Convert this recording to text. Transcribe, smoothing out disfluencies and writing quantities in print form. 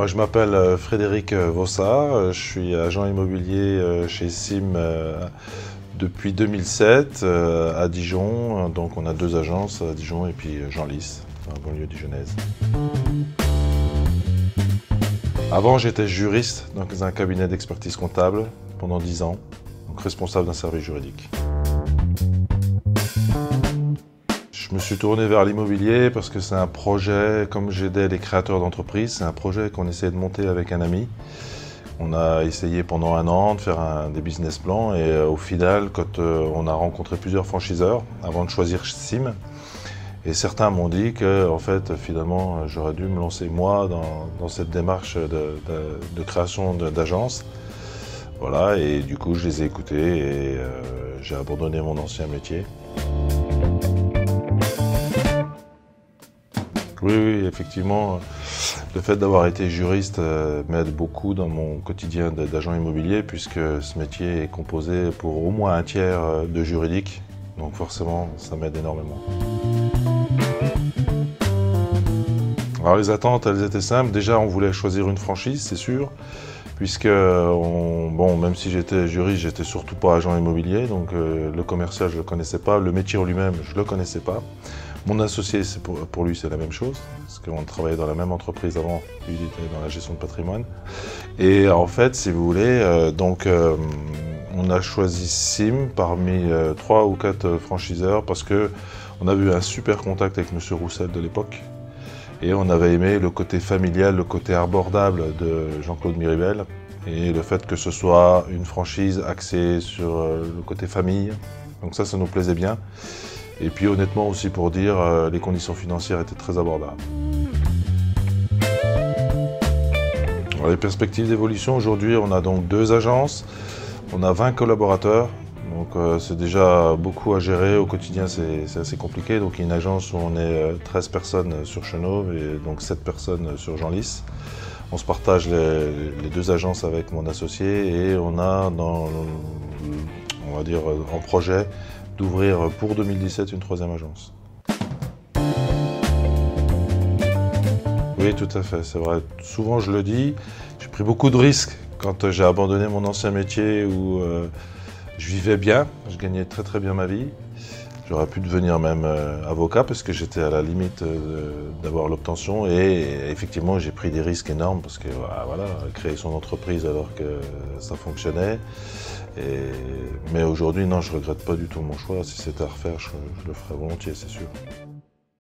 Je m'appelle Frédéric Vossat, je suis agent immobilier chez SIM depuis 2007 à Dijon. Donc on a 2 agences à Dijon et puis Genlis, dans la banlieue dijonnaise. Avant j'étais juriste dans un cabinet d'expertise comptable pendant 10 ans, donc responsable d'un service juridique. Je me suis tourné vers l'immobilier parce que c'est un projet, comme j'aidais les créateurs d'entreprises, c'est un projet qu'on essayait de monter avec un ami. On a essayé pendant 1 an de faire des business plans et au final, quand on a rencontré plusieurs franchiseurs avant de choisir SIM, et certains m'ont dit que en fait, finalement, j'aurais dû me lancer moi dans cette démarche de création d'agence. Voilà, et du coup, je les ai écoutés et j'ai abandonné mon ancien métier. Oui, effectivement, le fait d'avoir été juriste m'aide beaucoup dans mon quotidien d'agent immobilier puisque ce métier est composé pour au moins 1/3 de juridique, donc forcément ça m'aide énormément. Alors les attentes, elles étaient simples. Déjà, on voulait choisir une franchise, c'est sûr, puisque même si j'étais juriste, j'étais surtout pas agent immobilier, donc le commercial je le connaissais pas, le métier en lui-même je le connaissais pas. Mon associé, pour lui, c'est la même chose, parce qu'on travaillait dans la même entreprise avant, lui il était dans la gestion de patrimoine. Et en fait, si vous voulez, on a choisi SIM parmi 3 ou 4 franchiseurs parce qu'on avait eu un super contact avec M. Roussel de l'époque. Et on avait aimé le côté familial, le côté abordable de Jean-Claude Miribel. Et le fait que ce soit une franchise axée sur le côté famille. Donc ça nous plaisait bien. Et puis honnêtement aussi pour dire, les conditions financières étaient très abordables. Alors, les perspectives d'évolution, aujourd'hui on a donc 2 agences, on a 20 collaborateurs, donc c'est déjà beaucoup à gérer, au quotidien c'est assez compliqué. Donc il y a une agence où on est 13 personnes sur Chenôve et donc 7 personnes sur Genlis. On se partage les 2 agences avec mon associé et on a on va dire en projet d'ouvrir pour 2017 une 3e agence. Oui, tout à fait, c'est vrai. Souvent je le dis, j'ai pris beaucoup de risques quand j'ai abandonné mon ancien métier où je vivais bien, je gagnais très bien ma vie. J'aurais pu devenir même avocat parce que j'étais à la limite d'avoir l'obtention et effectivement j'ai pris des risques énormes parce que voilà, créer son entreprise alors que ça fonctionnait. Mais aujourd'hui non, je regrette pas du tout mon choix. Si c'était à refaire, je le ferais volontiers, c'est sûr.